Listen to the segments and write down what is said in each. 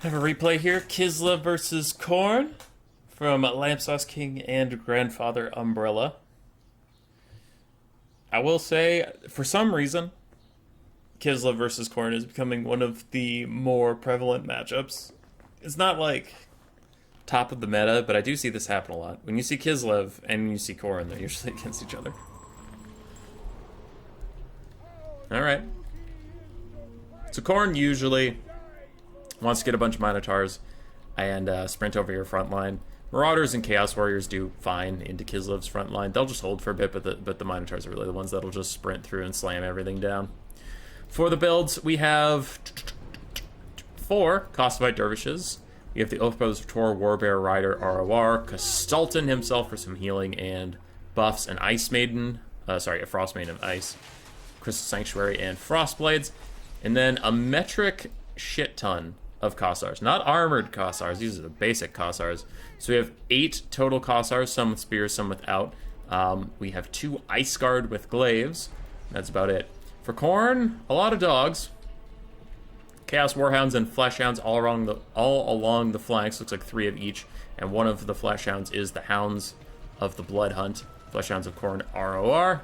Have a replay here. Kislev versus Khorne from Lamp Sauce King and Grandfather Umbrella. I will say, for some reason, Kislev versus Khorne is becoming one of the more prevalent matchups. It's not like top of the meta, but I do see this happen a lot. When you see Kislev and you see Khorne, they're usually against each other. Alright. So Khorne usually wants to get a bunch of Minotaurs and sprint over your front line. Marauders and Chaos Warriors do fine into Kislev's front line. They'll just hold for a bit, but the Minotaurs are really the ones that'll just sprint through and slam everything down. For the builds, we have 4 Costivite Dervishes. We have the Oath Brothers of Tor, Warbear, Rider, ROR, Kastalton himself for some healing and buffs, an Ice Maiden, a Frost Maiden of Ice, Crystal Sanctuary, and Frostblades, and then a metric shit ton of Kossars. Not armored Kossars, these are the basic Kossars. So we have 8 total Kossars, some with spears, some without. We have 2 Ice Guard with glaives. That's about it. For Khorne, a lot of dogs. Chaos Warhounds and Fleshhounds all along the flanks. Looks like 3 of each. And one of the Fleshhounds is the Hounds of the Blood Hunt. Fleshhounds of Khorne ROR.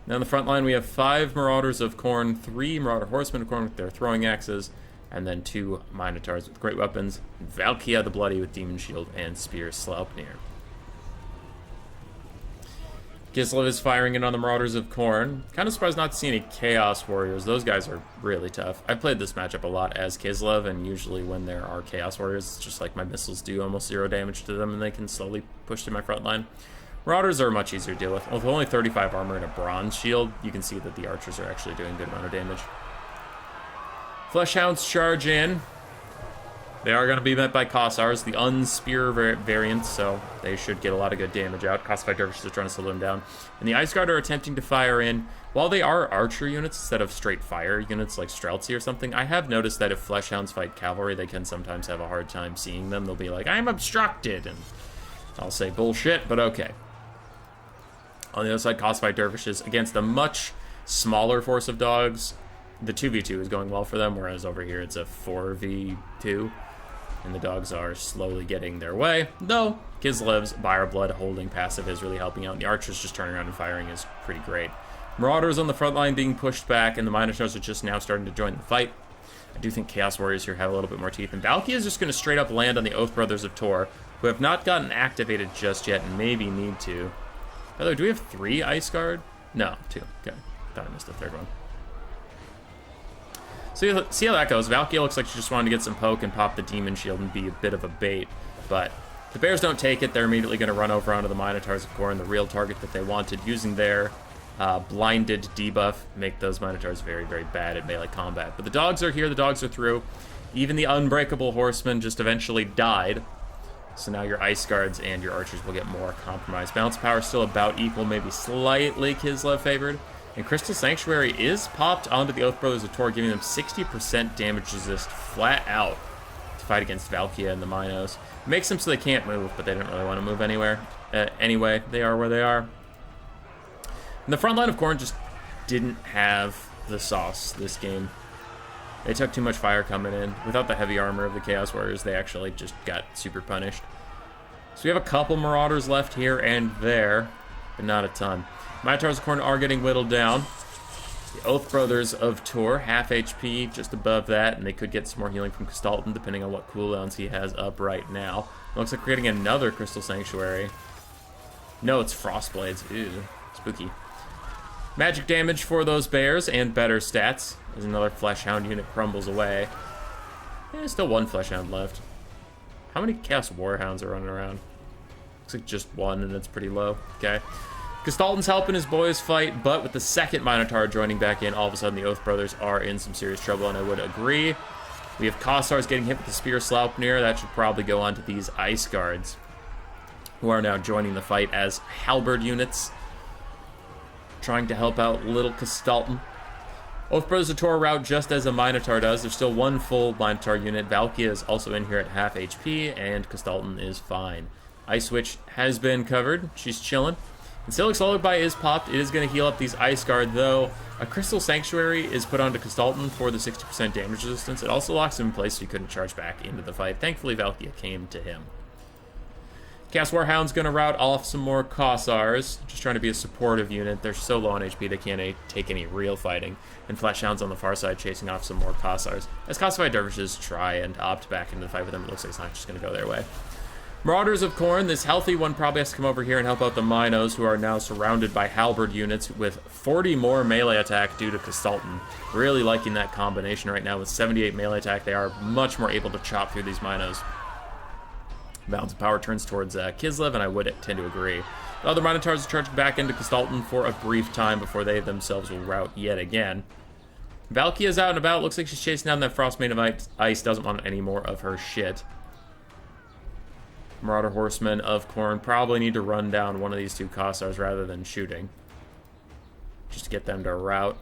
Now on the front line we have 5 Marauders of Khorne, 3 Marauder Horsemen of Khorne with their throwing axes, and then 2 Minotaurs with great weapons, Valkia the Bloody with Demon Shield, and Spear Sleipnir. Kislev is firing in on the Marauders of Khorne. Kind of surprised not to see any Chaos Warriors. Those guys are really tough. I've played this matchup a lot as Kislev, and usually when there are Chaos Warriors, it's just like my missiles do almost 0 damage to them, and they can slowly push to my front line. Marauders are much easier to deal with. With only 35 armor and a bronze shield, you can see that the archers are actually doing a good amount of damage. Fleshhounds charge in. They are going to be met by Kossars, the unspear variant, so they should get a lot of good damage out. Costivite Dervishes are trying to slow them down. And the Ice Guard are attempting to fire in. While they are archer units instead of straight fire units like Streltsy or something, I have noticed that if Fleshhounds fight cavalry, they can sometimes have a hard time seeing them. They'll be like, I'm obstructed, and I'll say bullshit, but okay. On the other side, Costivite Dervishes against a much smaller force of dogs. The 2v2 is going well for them, whereas over here it's a 4v2. And the dogs are slowly getting their way. Though, Kislev's Blood holding passive is really helping out. And the archers just turning around and firing is pretty great. Marauders on the front line being pushed back, and the Minotaurs are just now starting to join the fight. I do think Chaos Warriors here have a little bit more teeth. And Valkia is just going to straight up land on the Oath Brothers of Tor, who have not gotten activated just yet and maybe need to. By the way, do we have 3 Ice Guard? No, 2. Okay, thought I missed the 3rd one. So see how that goes. Valkia looks like she just wanted to get some poke and pop the Demon Shield and be a bit of a bait. But the Bears don't take it. They're immediately going to run over onto the Minotaurs of Khorne, the real target that they wanted, using their blinded debuff, make those Minotaurs very, very bad at melee combat. But the dogs are here. The dogs are through. Even the Unbreakable Horsemen just eventually died. So now your Ice Guards and your Archers will get more compromised. Balance power still about equal, maybe slightly Kislev favored. And Crystal Sanctuary is popped onto the Oath Brothers of Tor, giving them 60% damage resist flat out to fight against Valkia and the Minos. It makes them so they can't move, but they don't really want to move anywhere. Anyway, they are where they are. And the front line of Khorne just didn't have the sauce this game. They took too much fire coming in. Without the heavy armor of the Chaos Warriors, they actually just got super punished. So we have a couple Marauders left here and there, but not a ton. Minotaurs of Khorne are getting whittled down. The Oath Brothers of Tor, half HP, just above that, and they could get some more healing from Kastalton, depending on what cooldowns he has up right now. It looks like we're getting another Crystal Sanctuary. No, it's Frostblades. Ew, spooky. Magic damage for those bears, and better stats, as another Fleshhound unit crumbles away. There's still 1 Fleshhound left. How many Chaos Warhounds are running around? Looks like just 1, and it's pretty low. Okay. Kastalton's helping his boys fight, but with the 2nd Minotaur joining back in, all of a sudden the Oath Brothers are in some serious trouble, and I would agree. We have Kossars getting hit with the Spear Sleipnir. That should probably go on to these Ice Guards, who are now joining the fight as halberd units, trying to help out little Kastalton. Oath Brothers of Tor route just as a Minotaur does. There's still 1 full Minotaur unit. Valkia is also in here at half HP, and Kastalton is fine. Ice Witch has been covered. She's chilling. Ancilic Lullaby is popped. It is going to heal up these Ice Guard, though. A Crystal Sanctuary is put onto Gestalten for the 60% damage resistance. It also locks him in place so he couldn't charge back into the fight. Thankfully, Valkia came to him. Chaos Warhound's going to route off some more Kossars, just trying to be a supportive unit. They're so low on HP they can't take any real fighting. And Fleshhound's on the far side chasing off some more Kossars. As Kossified Dervishes try and opt back into the fight with them, it looks like it's not just going to go their way. Marauders of Khorne, this healthy one probably has to come over here and help out the Minos, who are now surrounded by Halberd units with 40 more melee attack due to Gestalten. Really liking that combination right now with 78 melee attack. They are much more able to chop through these Minos. Balance of power turns towards Kislev, and I would tend to agree. The other Minotaurs are charged back into Gestalten for a brief time before they themselves will rout yet again. Valkia's out and about. Looks like she's chasing down that Frostmaiden of Ice. Doesn't want any more of her shit. Marauder Horsemen of Khorne probably need to run down one of these two Kossars rather than shooting. Just to get them to rout.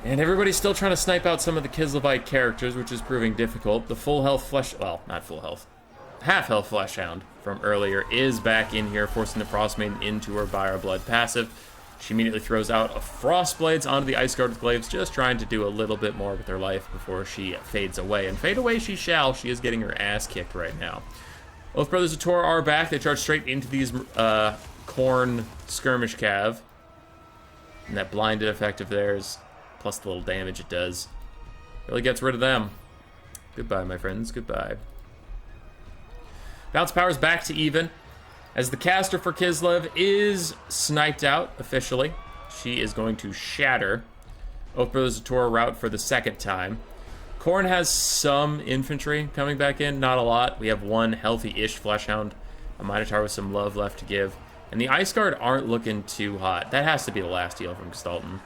And everybody's still trying to snipe out some of the Kislevite characters, which is proving difficult. The full health well, not full health. Half health Fleshhound from earlier is back in here, forcing the Frostmaiden into her Fire Blood passive. She immediately throws out a Frostblades onto the Ice Guard with Glaives, just trying to do a little bit more with her life before she fades away. And fade away she shall. She is getting her ass kicked right now. Oath Brothers of Tor are back. They charge straight into these Khorne skirmish cav. And that blinded effect of theirs, plus the little damage it does, really gets rid of them. Goodbye, my friends. Goodbye. Bounce power's back to even. As the caster for Kislev is sniped out officially, she is going to shatter. Oath Brothers of Tor route for the second time. Khorne has some infantry coming back in, not a lot. We have one healthy-ish Fleshhound, a Minotaur with some love left to give. And the Ice Guard aren't looking too hot. That has to be the last heal from Gestalten.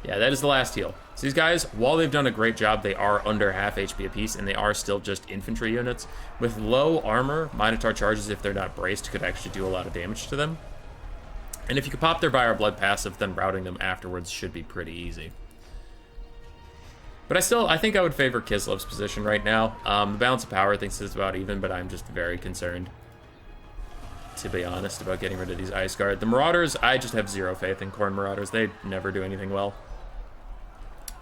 Yeah, that is the last heal. So these guys, while they've done a great job, they are under half HP apiece, and they are still just infantry units. With low armor, Minotaur charges, if they're not braced, could actually do a lot of damage to them. And if you could pop their Fire Blood passive, then routing them afterwards should be pretty easy. But I think I would favor Kislev's position right now. The balance of power thinks it's about even, but I'm just very concerned, to be honest, about getting rid of these Ice Guard. The Marauders, I just have zero faith in Khorne Marauders. They never do anything well.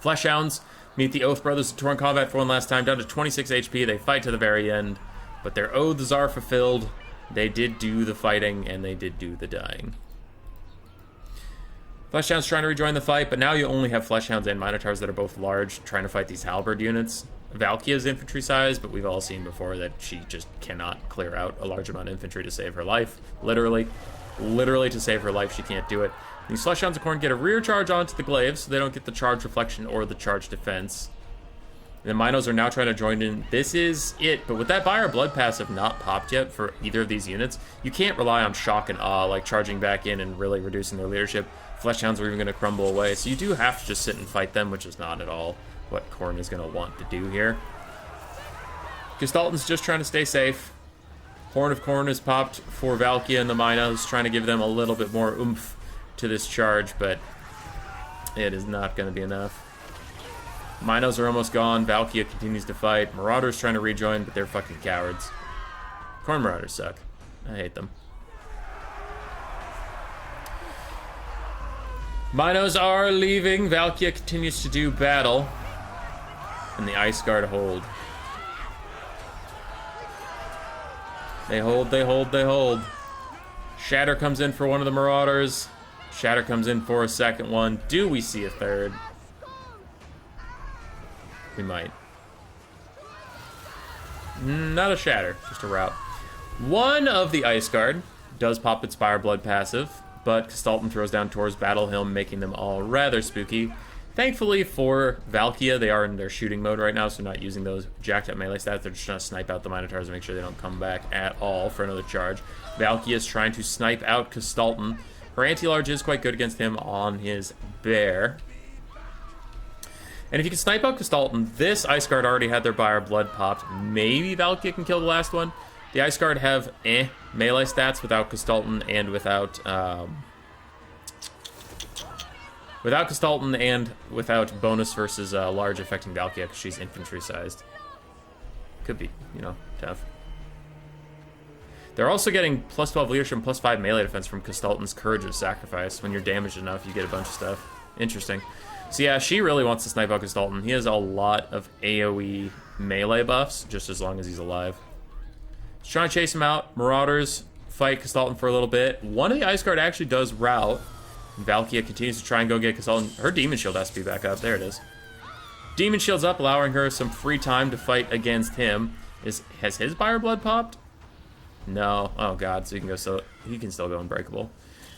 Fleshhounds meet the Oath Brothers of Tor in combat for one last time, down to 26 HP. They fight to the very end, but their oaths are fulfilled. They did do the fighting, and they did do the dying. Fleshhound's trying to rejoin the fight, but now you only have Fleshhounds and Minotaurs that are both large, trying to fight these Halberd units. Valkia's infantry size, but we've all seen before that she just cannot clear out a large amount of infantry to save her life. Literally to save her life, she can't do it. These Fleshhounds of Khorne get a rear charge onto the Glaives, so they don't get the charge reflection or the charge defense. And the Minos are now trying to join in. This is it, but with that Fire Blood passive not popped yet for either of these units, you can't rely on shock and awe, like charging back in and really reducing their leadership. Fleshhounds are even going to crumble away, so you do have to just sit and fight them, which is not at all what Khorne is going to want to do here. Gestalten's just trying to stay safe. Horn of Khorne is popped for Valkia and the Minos, trying to give them a little bit more oomph to this charge, but it is not going to be enough. Minos are almost gone. Valkia continues to fight. Marauders trying to rejoin, but they're fucking cowards. Khorne Marauders suck. I hate them. Minos are leaving. Valkia continues to do battle. And the Ice Guard hold. They hold, they hold, they hold. Shatter comes in for one of the Marauders. Shatter comes in for a second one. Do we see a third? We might. Not a Shatter, just a rout. One of the Ice Guard does pop its Fire Blood passive, but Gestalten throws down Tor's Battle Hymn, making them all rather spooky. Thankfully for Valkia, they are in their shooting mode right now, so not using those jacked up melee stats. They're just trying to snipe out the Minotaurs and make sure they don't come back at all for another charge. Valkia is trying to snipe out Gestalten. Her anti-large is quite good against him on his bear. And if you can snipe out Gestalten, this Ice Guard already had their Fire Blood popped. Maybe Valkia can kill the last one. The Ice Guard have melee stats without Gestalten and without Gestalten and without bonus versus large affecting Valkia because she's infantry sized. Could be, tough. They're also getting plus 12 leadership and plus 5 melee defense from Kastalton's Courage of Sacrifice. When you're damaged enough, you get a bunch of stuff. Interesting. So yeah, she really wants to snipe out Kastalton. He has a lot of AoE melee buffs, just as long as he's alive. She's trying to chase him out. Marauders fight Kastalton for a little bit. One of the Ice Guard actually does rout. Valkia continues to try and go get Kastalton. Her Demon Shield has to be back up. There it is. Demon Shield's up, allowing her some free time to fight against him. Has his Fire Blood popped? No. Oh god, so he can still go unbreakable.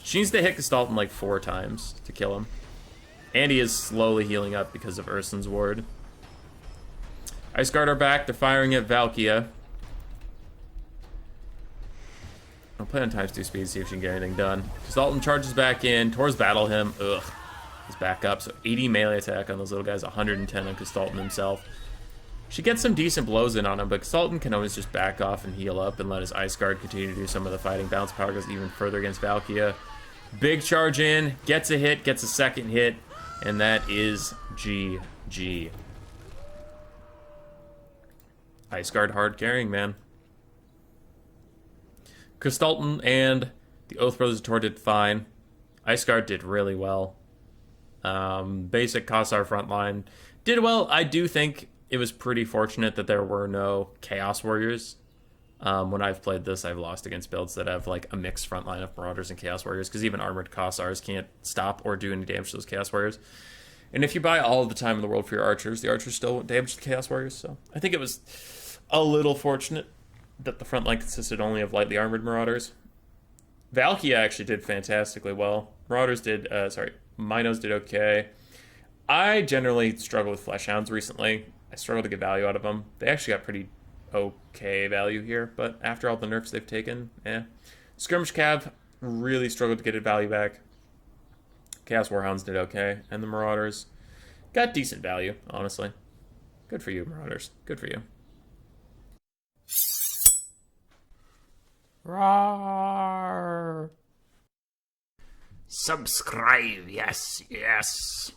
She needs to hit Kastalton like 4 times to kill him. And he is slowly healing up because of Ursun's Ward. Ice Guard are back. They're firing at Valkia. I'll play on times 2 speed, see if she can get anything done. Kastalton charges back in. Tor's battle him. Ugh. He's back up. So 80 melee attack on those little guys. 110 on Kastalton himself. She gets some decent blows in on him, but Kastalton can always just back off and heal up and let his Ice Guard continue to do some of the fighting. Bounce power goes even further against Valkia. Big charge in. Gets a hit. Gets a second hit. And that is GG. Ice Guard hard carrying, man. Kastalton and the Oath Brothers of Tor did fine. Ice Guard did really well. Basic Kassar frontline did well. I do think it was pretty fortunate that there were no Chaos Warriors. When I've played this, I've lost against builds that have like a mixed frontline of Marauders and Chaos Warriors, because even armored Kassars can't stop or do any damage to those Chaos Warriors. And if you buy all of the time in the world for your archers, the archers still won't damage the Chaos Warriors. So I think it was a little fortunate that the front line consisted only of lightly armored Marauders. Valkia actually did fantastically well. Minos did okay. I generally struggle with Fleshhounds recently. I struggle to get value out of them. They actually got pretty okay value here, but after all the nerfs they've taken, Skirmish Cav really struggled to get its value back. Chaos Warhounds did okay, and the Marauders got decent value, honestly. Good for you, Marauders. Good for you. Roar! Subscribe, yes, yes.